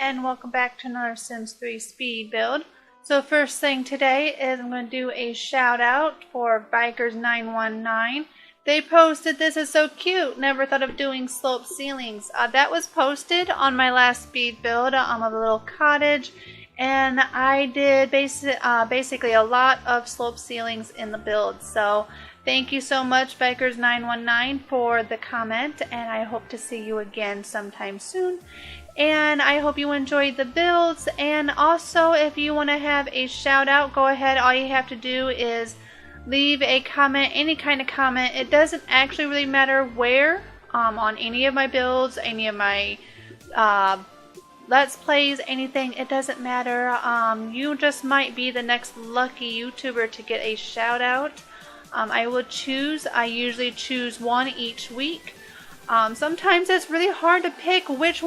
and welcome back to another Sims 3 speed build. So first thing today is I'm going to do a shout out for Bikers919. They posted, "This is so cute, never thought of doing slope ceilings." That was posted on my last speed build of a little cottage, and I did basically a lot of slope ceilings in the build. So thank you so much, Bikers919, for the comment, and I hope to see you again sometime soon. And I hope you enjoyed the builds, and also if you want to have a shout out, go ahead. All you have to do is leave a comment, any kind of comment. It doesn't actually really matter where, on any of my builds, any of my Let's Plays, anything. It doesn't matter. You just might be the next lucky YouTuber to get a shout out. I usually choose one each week. Sometimes it's really hard to pick which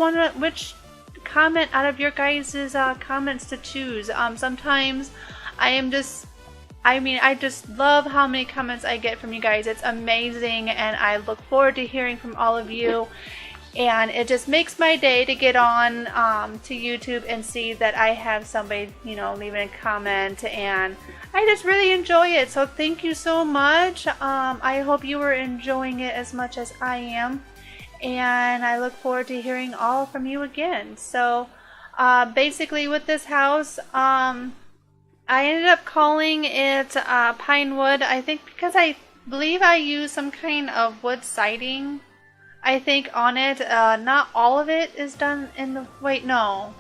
comment out of your guys' comments to choose. Sometimes I just love how many comments I get from you guys. It's amazing, and I look forward to hearing from all of you. And it just makes my day to get on to YouTube and see that I have somebody, leaving a comment, and I just really enjoy it. So thank you so much. I hope you are enjoying it as much as I am, and I look forward to hearing all from you again. So basically with this house, I ended up calling it Pinewood, I think, because I believe I used some kind of wood siding, I think, on it. Not all of it is done in the... Wait, no.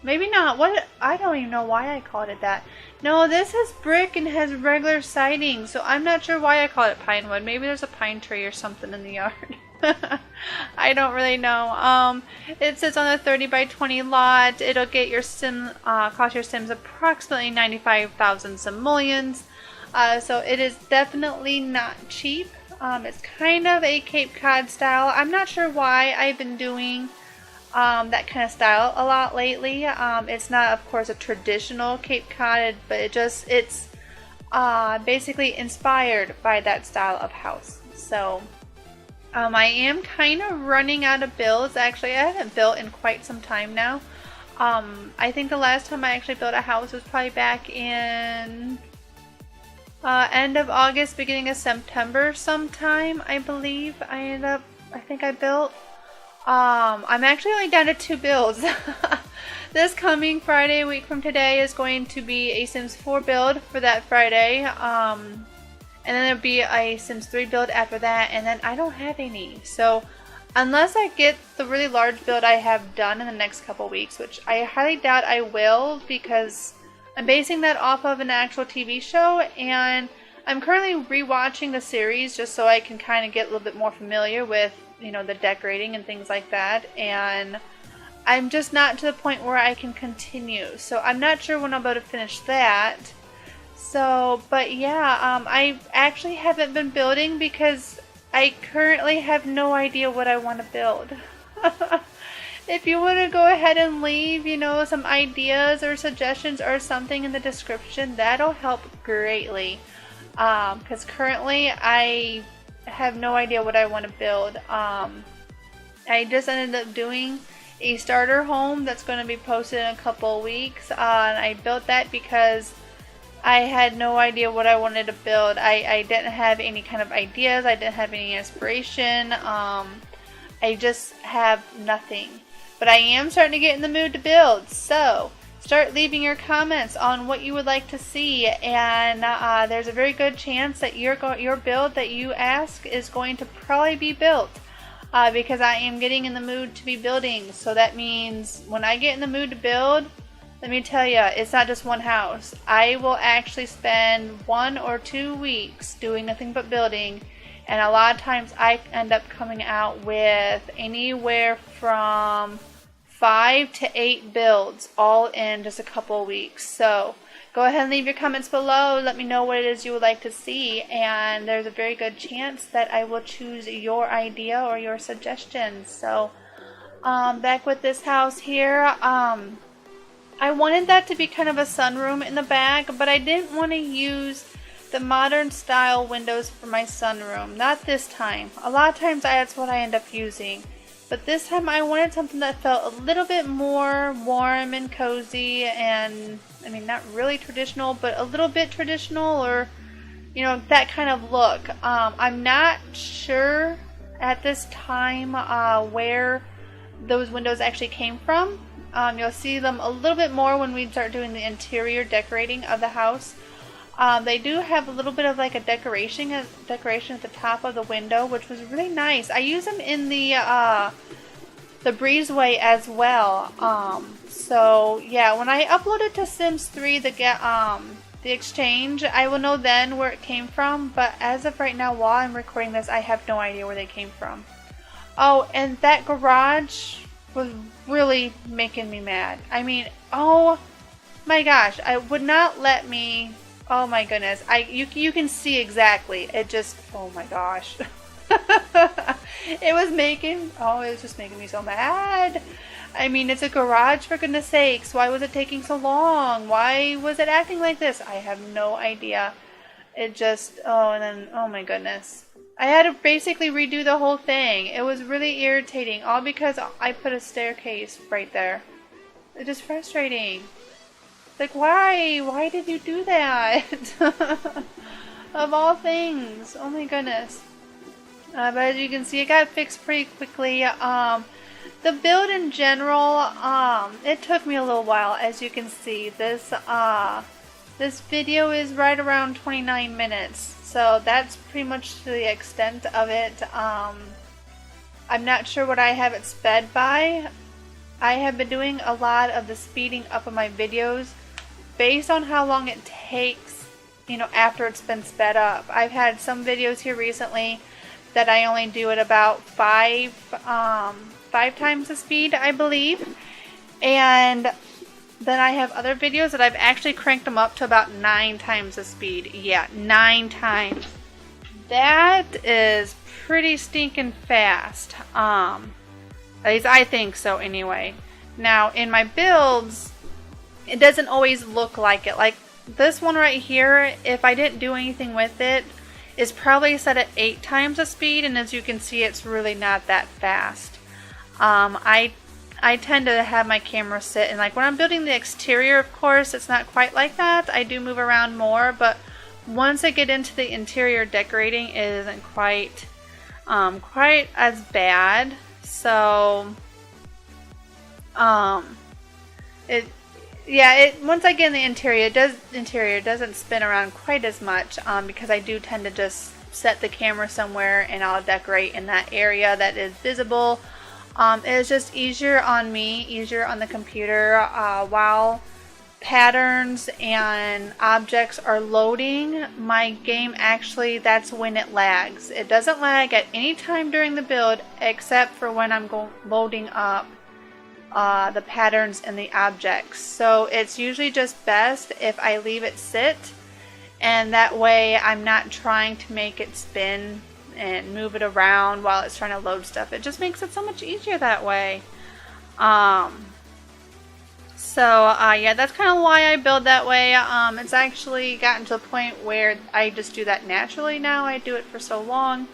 Maybe not. I don't even know why I called it that. No, this has brick and has regular siding, so I'm not sure why I called it Pinewood. Maybe there's a pine tree or something in the yard. I don't really know. It sits on a 30 by 20 lot. It'll get your cost your Sims approximately 95,000 simoleons. So it is definitely not cheap. It's kind of a Cape Cod style. I'm not sure why I've been doing that kind of style a lot lately. It's not, of course, a traditional Cape Cod, but it's basically inspired by that style of house. So I am kind of running out of builds. Actually, I haven't built in quite some time now. I think the last time I actually built a house was probably back in end of August, beginning of September sometime, I believe. I think I built. I'm actually only down to 2 builds. This coming Friday, a week from today, is going to be a Sims 4 build for that Friday. And then there'll be a Sims 3 build after that, and then I don't have any. So unless I get the really large build I have done in the next couple weeks, which I highly doubt I will, because I'm basing that off of an actual TV show, and I'm currently rewatching the series just so I can kind of get a little bit more familiar with, the decorating and things like that, and I'm just not to the point where I can continue. So I'm not sure when I'll be able to finish that. So, but yeah, I actually haven't been building because I currently have no idea what I want to build. If you want to go ahead and leave, some ideas or suggestions or something in the description, that'll help greatly. Because currently I have no idea what I want to build. I just ended up doing a starter home that's going to be posted in a couple of weeks. And I built that because I had no idea what I wanted to build. I didn't have any kind of ideas. I didn't have any inspiration. I just have nothing. But I am starting to get in the mood to build. So start leaving your comments on what you would like to see, and there's a very good chance that your build that you ask is going to probably be built, because I am getting in the mood to be building. So that means when I get in the mood to build, let me tell you, it's not just one house. I will actually spend 1 or 2 weeks doing nothing but building, and a lot of times I end up coming out with anywhere from 5 to 8 builds all in just a couple of weeks. So go ahead and leave your comments below. Let me know what it is you would like to see, and there's a very good chance that I will choose your idea or your suggestions. So back with this house here, I wanted that to be kind of a sunroom in the back, but I didn't want to use the modern style windows for my sunroom. Not this time. A lot of times that's what I end up using. But this time I wanted something that felt a little bit more warm and cozy, and I mean, not really traditional, but a little bit traditional, or you know, that kind of look. I'm not sure at this time where those windows actually came from. You'll see them a little bit more when we start doing the interior decorating of the house. They do have a little bit of like a decoration at the top of the window, which was really nice. I use them in the breezeway as well. So yeah, when I upload it to Sims 3, the exchange, I will know then where it came from. But as of right now, while I'm recording this, I have no idea where they came from. Oh, and that garage was really making me mad. I mean, oh my gosh, I would not let me. Oh my goodness, you can see exactly. It just, oh my gosh. It was just making me so mad. I mean, it's a garage, for goodness sakes. Why was it taking so long? Why was it acting like this? I have no idea. It just, and then, oh my goodness. I had to basically redo the whole thing. It was really irritating, all because I put a staircase right there. It's just frustrating. Like, why? Why did you do that? Of all things. Oh my goodness. But as you can see, it got fixed pretty quickly. The build in general, it took me a little while. As you can see, this video is right around 29 minutes. So that's pretty much to the extent of it. I'm not sure what I have it sped by. I have been doing a lot of the speeding up of my videos based on how long it takes, you know, after it's been sped up. I've had some videos here recently that I only do at about five times the speed, I believe. And then I have other videos that I've actually cranked them up to about 9 times the speed. Yeah, 9 times. That is pretty stinking fast. At least I think so anyway. Now, in my builds, it doesn't always look like it. Like this one right here, if I didn't do anything with it, is probably set at 8 times the speed, and as you can see, it's really not that fast. I tend to have my camera sit, and like when I'm building the exterior, of course, it's not quite like that. I do move around more, but once I get into the interior decorating, it isn't quite as bad. So, once I get in the interior, it doesn't spin around quite as much, because I do tend to just set the camera somewhere and I'll decorate in that area that is visible. It's just easier on me, easier on the computer, while patterns and objects are loading. My game actually, that's when it lags. It doesn't lag at any time during the build except for when I'm loading up the patterns and the objects. So it's usually just best if I leave it sit, and that way I'm not trying to make it spin and move it around while it's trying to load stuff. It just makes it so much easier that way. Yeah, that's kind of why I build that way. It's actually gotten to the point where I just do that naturally now. I do it for so long.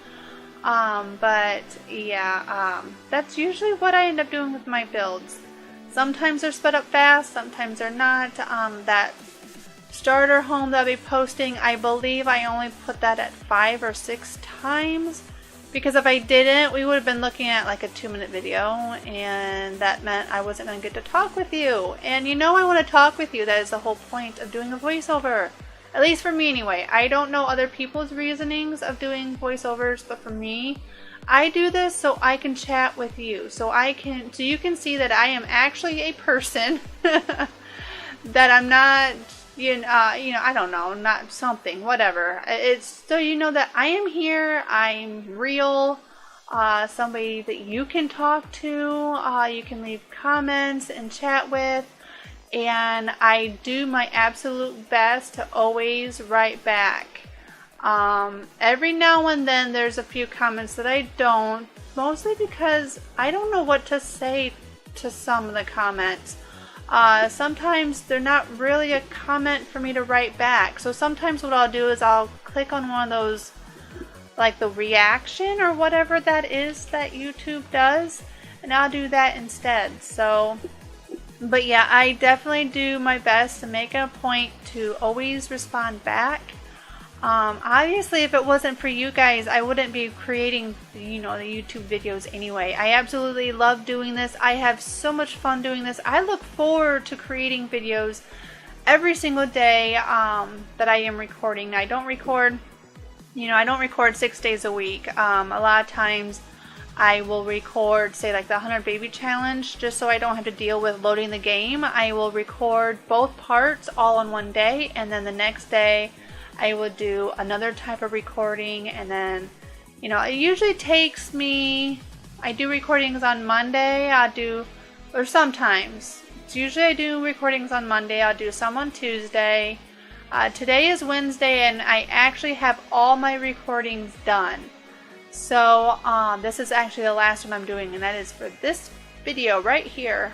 But yeah, that's usually what I end up doing with my builds. Sometimes they're sped up fast, sometimes they're not. That starter home that I'll be posting, I believe I only put that at 5 or 6 times, because if I didn't, we would have been looking at like a 2-minute video, and that meant I wasn't going to get to talk with you. And you know I want to talk with you. That is the whole point of doing a voiceover. At least for me anyway. I don't know other people's reasonings of doing voiceovers, but for me, I do this so I can chat with you. So you can see that I am actually a person. That I'm not, I don't know, not something, whatever. It's so you know that I am here, I'm real, somebody that you can talk to, you can leave comments and chat with. And I do my absolute best to always write back. Every now and then there's a few comments that I don't, mostly because I don't know what to say to some of the comments. Sometimes they're not really a comment for me to write back. So sometimes what I'll do is I'll click on one of those, like the reaction or whatever that is that YouTube does. and I'll do that instead. So, but yeah, I definitely do my best to make it a point to always respond back. Obviously, if it wasn't for you guys, I wouldn't be creating, the YouTube videos anyway. I absolutely love doing this. I have so much fun doing this. I look forward to creating videos every single day that I am recording. I don't record 6 days a week. A lot of times I will record, say, like the 100 baby challenge, just so I don't have to deal with loading the game. I will record both parts all on one day, and then the next day I will do another type of recording. And then, it usually takes me, I do recordings on Monday, or sometimes. Usually I do recordings on Monday, I'll do some on Tuesday. Today is Wednesday, and I actually have all my recordings done. So this is actually the last one I'm doing, and that is for this video right here.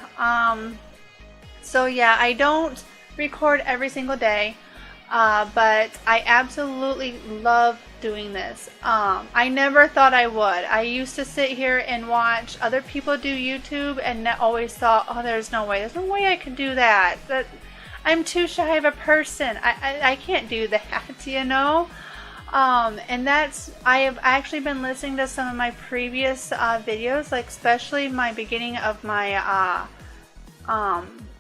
So yeah, I don't record every single day, but I absolutely love doing this. I never thought I would. I used to sit here and watch other people do YouTube and always thought, oh, there's no way I could do that. I'm too shy of a person. I can't do that, and I have actually been listening to some of my previous videos, like especially my beginning of my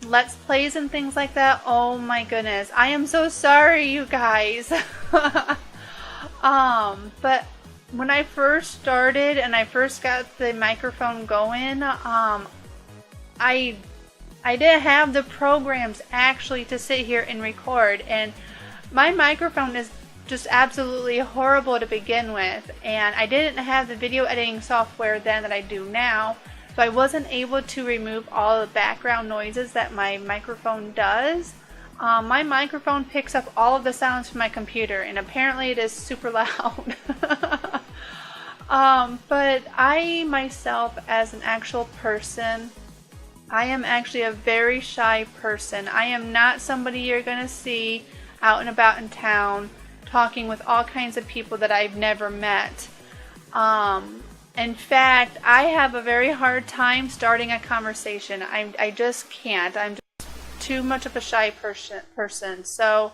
Let's Plays and things like that. Oh my goodness. I am so sorry, you guys. But when I first started and I first got the microphone going, I didn't have the programs actually to sit here and record, and my microphone is just absolutely horrible to begin with, and I didn't have the video editing software then that I do now, so I wasn't able to remove all the background noises that my microphone does. My microphone picks up all of the sounds from my computer, and apparently it is super loud. But I myself, as an actual person, I am actually a very shy person. I am not somebody you're going to see out and about in town talking with all kinds of people that I've never met. In fact, I have a very hard time starting a conversation. I just can't. I'm just too much of a shy person. So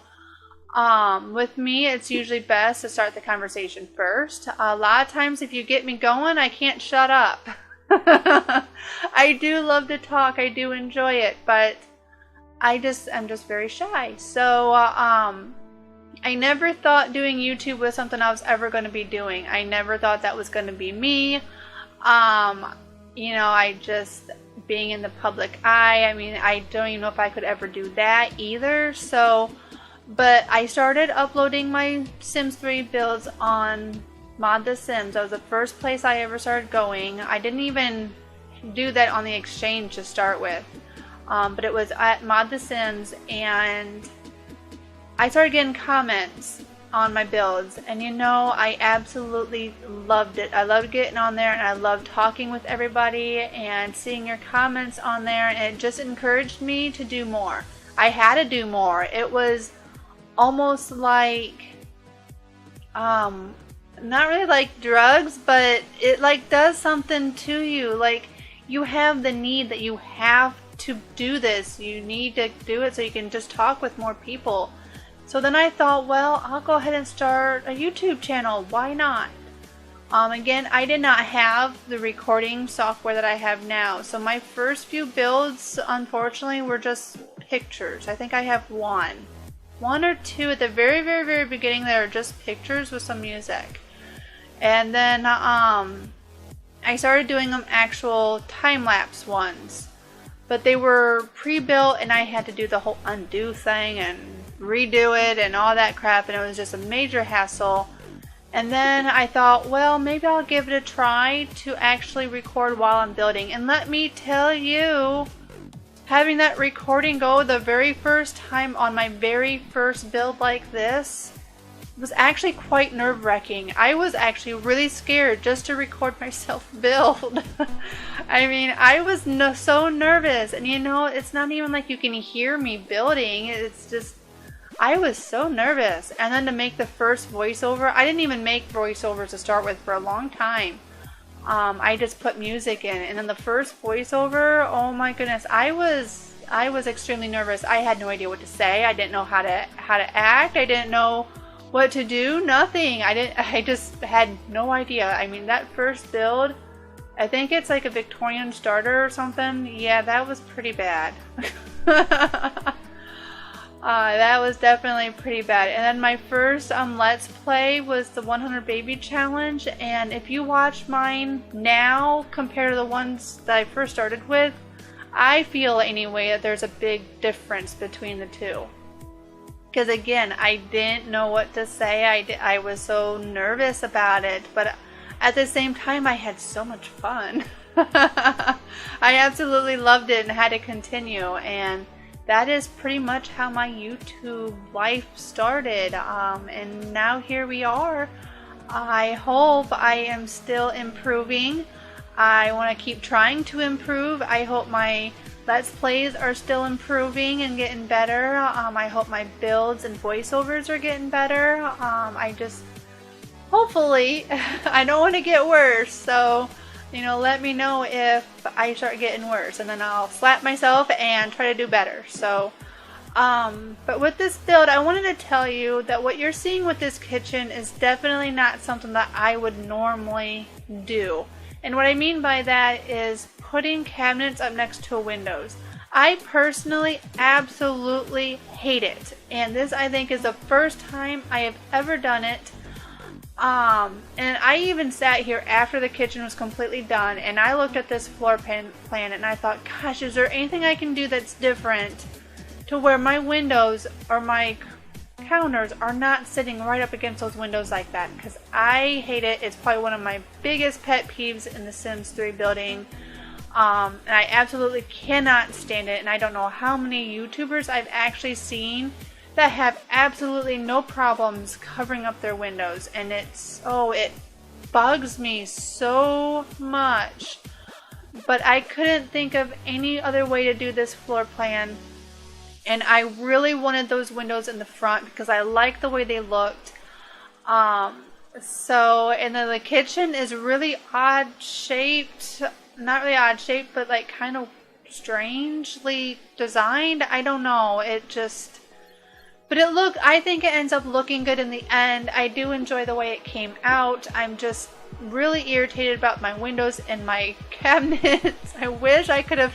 with me, it's usually best to start the conversation first. A lot of times if you get me going, I can't shut up. I do love to talk. I do enjoy it, but I'm just very shy. So I never thought doing YouTube was something I was ever going to be doing. I never thought that was going to be me. I just being in the public eye. I mean, I don't even know if I could ever do that either. So, but I started uploading my Sims 3 builds on Mod the Sims. That was the first place I ever started going. I didn't even do that on the exchange to start with, but it was at Mod the Sims, and I started getting comments on my builds, and I absolutely loved it. I loved getting on there, and I loved talking with everybody and seeing your comments on there, and it just encouraged me to do more. I had to do more. It was almost like not really like drugs, but it like does something to you. Like, you have the need that you have to do this. You need to do it so you can just talk with more people. So then I thought, well, I'll go ahead and start a YouTube channel. Why not? Again, I did not have the recording software that I have now. So my first few builds, unfortunately, were just pictures. I think I have one or two at the very, very, very beginning that are just pictures with some music. And then I started doing them actual time-lapse ones. But they were pre-built, and I had to do the whole undo thing and redo it and all that crap, and it was just a major hassle. And then I thought, well, maybe I'll give it a try to actually record while I'm building. And let me tell you, having that recording go the very first time on my very first build like this was actually quite nerve-wracking. I was actually really scared just to record myself build. I mean, I was so nervous, and it's not even like you can hear me building. It's just, I was so nervous. And then to make the first voiceover, I didn't even make voiceovers to start with for a long time. I just put music in, and then the first voiceover, oh my goodness, I was extremely nervous. I had no idea what to say. I didn't know how to act. I didn't know what to do. Nothing. I just had no idea. I mean, that first build, I think it's like a Victorian starter or something. Yeah, that was pretty bad. That was definitely pretty bad. And then my first Let's Play was the 100 Baby Challenge. And if you watch mine now compared to the ones that I first started with, I feel anyway that there's a big difference between the two. Because again, I didn't know what to say. I was so nervous about it. But at the same time, I had so much fun. I absolutely loved it and had to continue. And that is pretty much how my YouTube life started, and now here we are. I hope I am still improving. I want to keep trying to improve. I hope my Let's Plays are still improving and getting better. I hope my builds and voiceovers are getting better. Hopefully, I don't want to get worse, so let me know if I start getting worse, and then I'll slap myself and try to do better. So, but with this build, I wanted to tell you that what you're seeing with this kitchen is definitely not something that I would normally do. And what I mean by that is putting cabinets up next to windows. I personally absolutely hate it. And this, I think, is the first time I have ever done it. And I even sat here after the kitchen was completely done, and I looked at this floor plan and I thought, gosh, is there anything I can do that's different to where my windows or my counters are not sitting right up against those windows like that? Because I hate it. It's probably one of my biggest pet peeves in the Sims 3 building. And I absolutely cannot stand it, and I don't know how many YouTubers I've actually seen that have absolutely no problems covering up their windows, and it bugs me so much. But I couldn't think of any other way to do this floor plan, and I really wanted those windows in the front because I like the way they looked. And then the kitchen is really odd shaped, not really odd shaped, but like kind of strangely designed. I don't know, but I think it ends up looking good in the end. I do enjoy the way it came out. I'm just really irritated about my windows and my cabinets. I wish I could have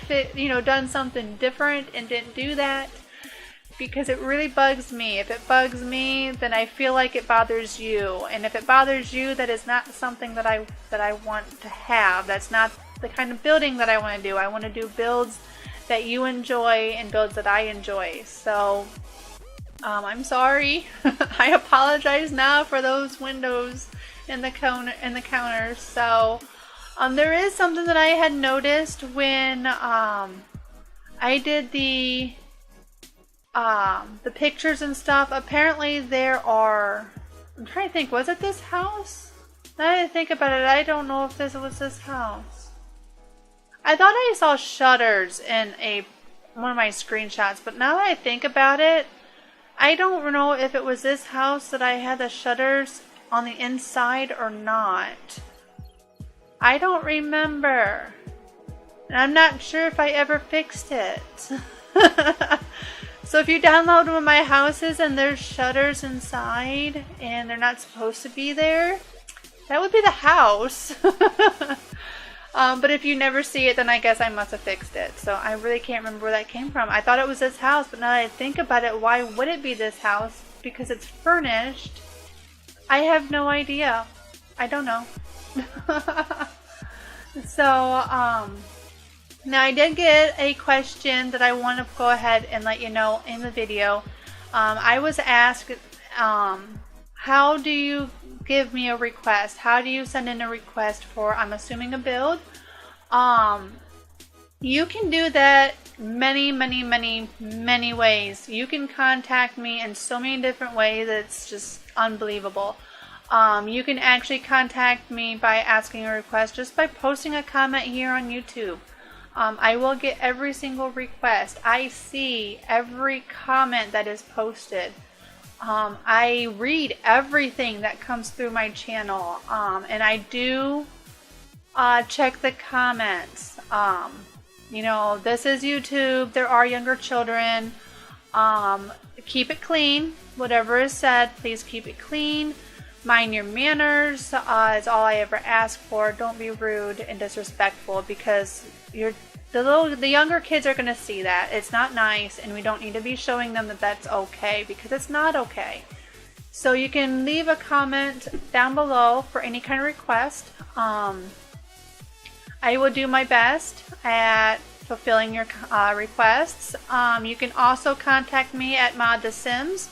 done something different and didn't do that, because it really bugs me. If it bugs me, then I feel like it bothers you. And if it bothers you, that is not something that I want to have. That's not the kind of building that I want to do. I want to do builds that you enjoy and builds that I enjoy. So I'm sorry. I apologize now for those windows in the counters. So there is something that I had noticed when I did the pictures and stuff. Apparently there are, I'm trying to think, was it this house? Now that I think about it, I don't know if this was this house. I thought I saw shutters in one of my screenshots, but now that I think about it, I don't know if it was this house that I had the shutters on the inside or not. I don't remember. And I'm not sure if I ever fixed it. So if you download one of my houses and there's shutters inside and they're not supposed to be there, that would be the house. But if you never see it, then I guess I must have fixed it. So I really can't remember where that came from. I thought it was this house, but now that I think about it, why would it be this house? Because it's furnished. I have no idea. I don't know. So, now I did get a question that I want to go ahead and let you know in the video. I was asked, how do you give me a request? How do you send in a request for, I'm assuming, a build? You can do that many ways. You can contact me in so many different ways. It's just unbelievable. You can actually contact me by asking a request just by posting a comment here on YouTube. I will get every single request. I see every comment that is posted. I read everything that comes through my channel, and I do check the comments. You know, this is YouTube. There are younger children. Keep it clean. Whatever is said, please keep it clean. Mind your manners. Is all I ever ask for. Don't be rude and disrespectful, because the younger kids are going to see that. It's not nice, and we don't need to be showing them that that's okay, because it's not okay. So you can leave a comment down below for any kind of request. I will do my best at fulfilling your requests. You can also contact me at PolarBearSims.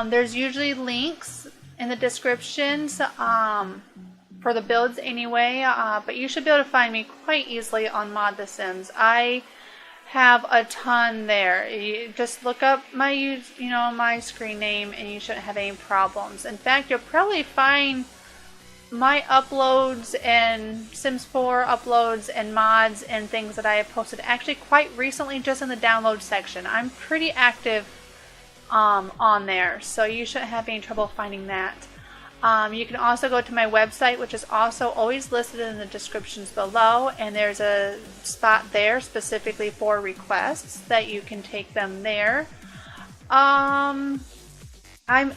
There's usually links in the descriptions for the builds anyway, but you should be able to find me quite easily on PolarBearSims. I have a ton there. You just look up my my screen name and you shouldn't have any problems. In fact, you'll probably find my uploads and Sims 4 uploads and mods and things that I have posted actually quite recently just in the download section. I'm pretty active on there, so you shouldn't have any trouble finding that. You can also go to my website, which is also always listed in the descriptions below, and there's a spot there specifically for requests that you can take them there. I'm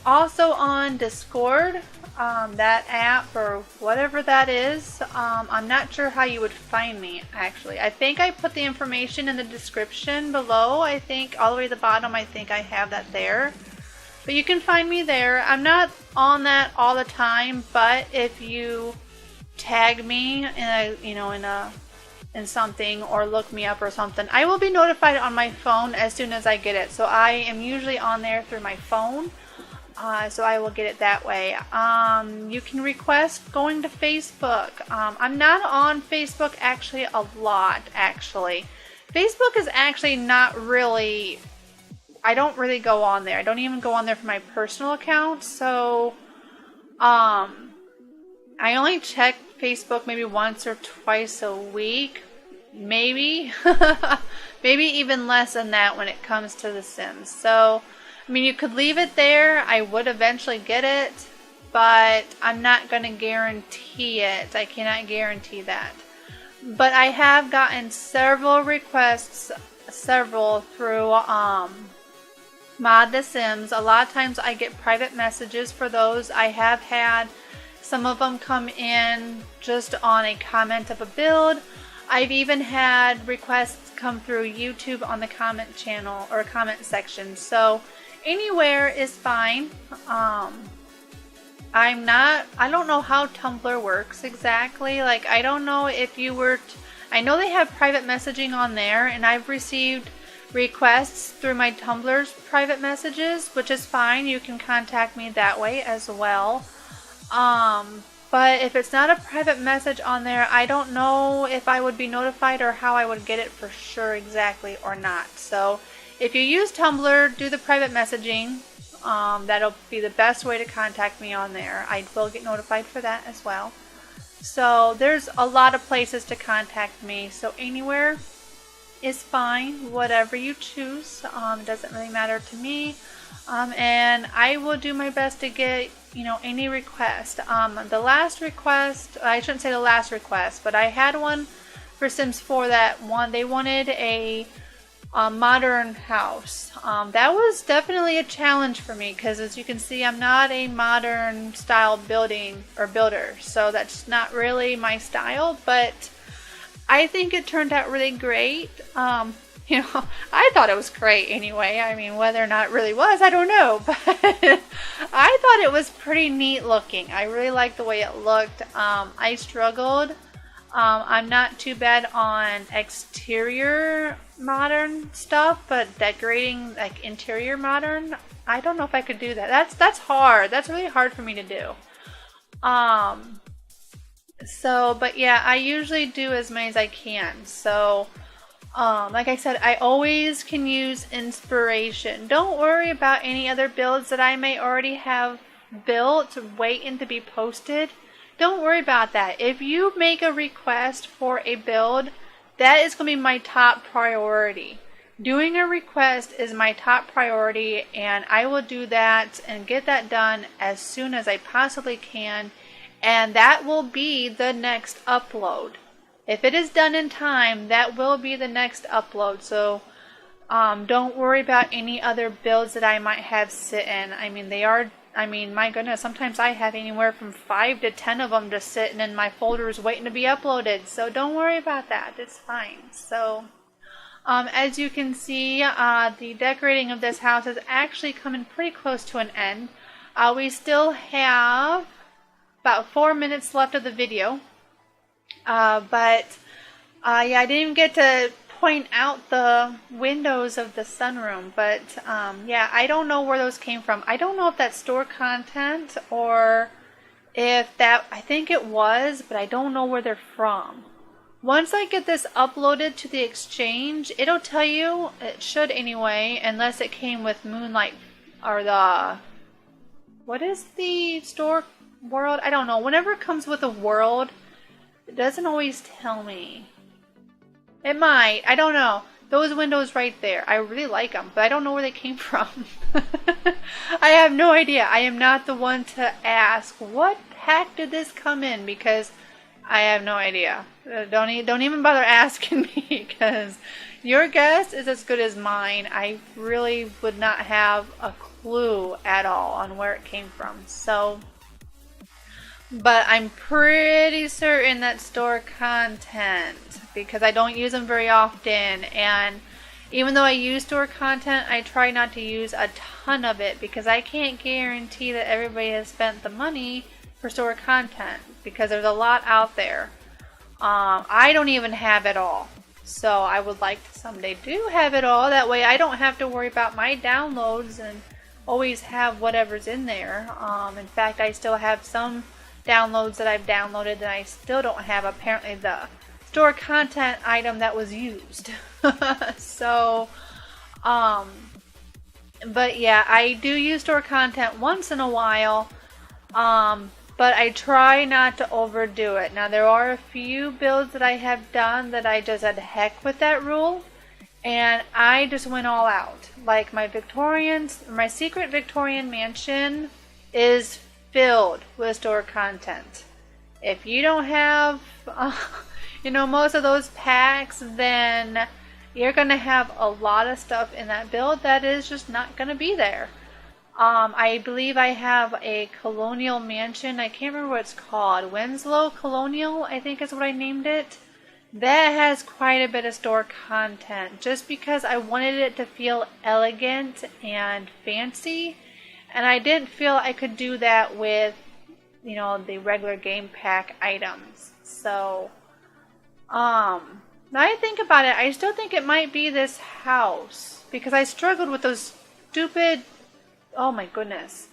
also on Discord, that app or whatever that is. I'm not sure how you would find me, actually. I think I put the information in the description below. I think all the way to the bottom, I think I have that there. But you can find me there. I'm not on that all the time, but if you tag me in something or look me up or something, I will be notified on my phone as soon as I get it. So I am usually on there through my phone. So I will get it that way. You can request going to Facebook. I'm not on Facebook actually a lot, actually. Facebook is actually not really... I don't really go on there. I don't even go on there for my personal account. So, I only check Facebook maybe once or twice a week. Maybe. Maybe even less than that when it comes to The Sims. So, I mean, you could leave it there. I would eventually get it. But I'm not going to guarantee it. I cannot guarantee that. But I have gotten several requests. Several through, PolarBearSims. A lot of times I get private messages for those. I have had some of them come in just on a comment of a build. I've even had requests come through YouTube on the comment channel or comment section. So anywhere is fine. I don't know how Tumblr works exactly. Like, I don't know if you were I know they have private messaging on there, and I've received requests through my Tumblr's private messages, which is fine. You can contact me that way as well. But if it's not a private message on there, I don't know if I would be notified or how I would get it for sure exactly or not. So if you use Tumblr, do the private messaging. That'll be the best way to contact me on there. I will get notified for that as well. So there's a lot of places to contact me. So anywhere is fine, whatever you choose. It doesn't really matter to me. And I will do my best to get, any request. The last request, I shouldn't say the last request, but I had one for Sims 4 they wanted a modern house. That was definitely a challenge for me, because as you can see, I'm not a modern style builder. So that's not really my style, but I think it turned out really great. I thought it was great anyway. I mean, whether or not it really was, I don't know. But I thought it was pretty neat looking. I really liked the way it looked. I struggled. I'm not too bad on exterior modern stuff, but decorating like interior modern, I don't know if I could do that. That's hard. That's really hard for me to do. But yeah, I usually do as many as I can. So, like I said, I always can use inspiration. Don't worry about any other builds that I may already have built waiting to be posted. Don't worry about that. If you make a request for a build, that is going to be my top priority. Doing a request is my top priority, and I will do that and get that done as soon as I possibly can. and that will be the next upload. If it is done in time, that will be the next upload. So don't worry about any other builds that I might have sitting. I mean, my goodness, sometimes I have anywhere from 5 to 10 of them just sitting in my folders waiting to be uploaded. So don't worry about that. It's fine. So as you can see, the decorating of this house is actually coming pretty close to an end. We still have about 4 minutes left of the video. Yeah, I didn't even get to point out the windows of the sunroom, but yeah, I don't know where those came from. I don't know if that's store content or if that, I think it was, but I don't know where they're from. Once I get this uploaded to the exchange, it'll tell you, it should anyway, unless it came with Moonlight or the, what is the store world? I don't know. Whenever it comes with a world, it doesn't always tell me. It might. I don't know. Those windows right there. I really like them, but I don't know where they came from. I have no idea. I am not the one to ask, what pack did this come in? Because I have no idea. Don't even bother asking me, because your guess is as good as mine. I really would not have a clue at all on where it came from. So, but I'm pretty certain that store content, because I don't use them very often, and even though I use store content, I try not to use a ton of it, because I can't guarantee that everybody has spent the money for store content, because there's a lot out there. I don't even have it all, so I would like to someday do have it all. That way I don't have to worry about my downloads and always have whatever's in there. In fact, I still have some downloads that I've downloaded that I still don't have apparently the store content item that was used. So but yeah, I do use store content once in a while, but I try not to overdo it. Now, there are a few builds that I have done that I just had heck with that rule, and I just went all out. Like my secret Victorian mansion is filled with store content. If you don't have, most of those packs, then you're going to have a lot of stuff in that build that is just not going to be there. I believe I have a colonial mansion. I can't remember what it's called. Winslow Colonial, I think is what I named it. That has quite a bit of store content, just because I wanted it to feel elegant and fancy, and I didn't feel I could do that with, the regular game pack items. So, now I think about it, I still think it might be this house, because I struggled with those stupid, oh my goodness,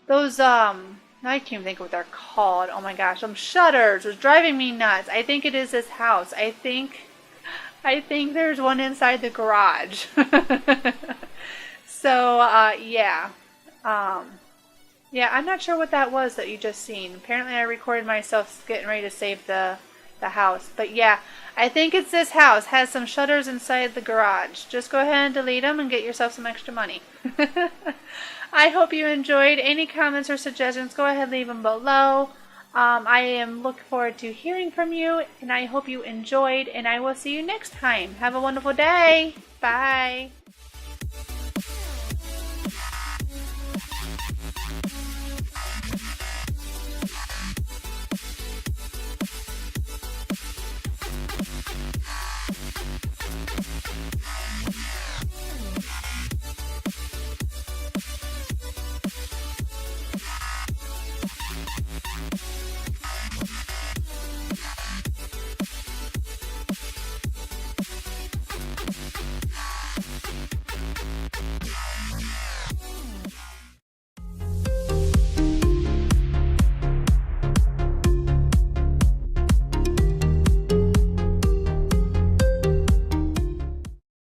those, I can't even think of what they're called. Oh my gosh, some shutters was driving me nuts. I think it is this house. I think there's one inside the garage. So, yeah. Yeah, I'm not sure what that was that you just seen. Apparently I recorded myself getting ready to save the house. But yeah, I think it's this house. Has some shutters inside the garage. Just go ahead and delete them and get yourself some extra money. I hope you enjoyed. Any comments or suggestions, go ahead and leave them below. I am looking forward to hearing from you, and I hope you enjoyed, and I will see you next time. Have a wonderful day. Bye.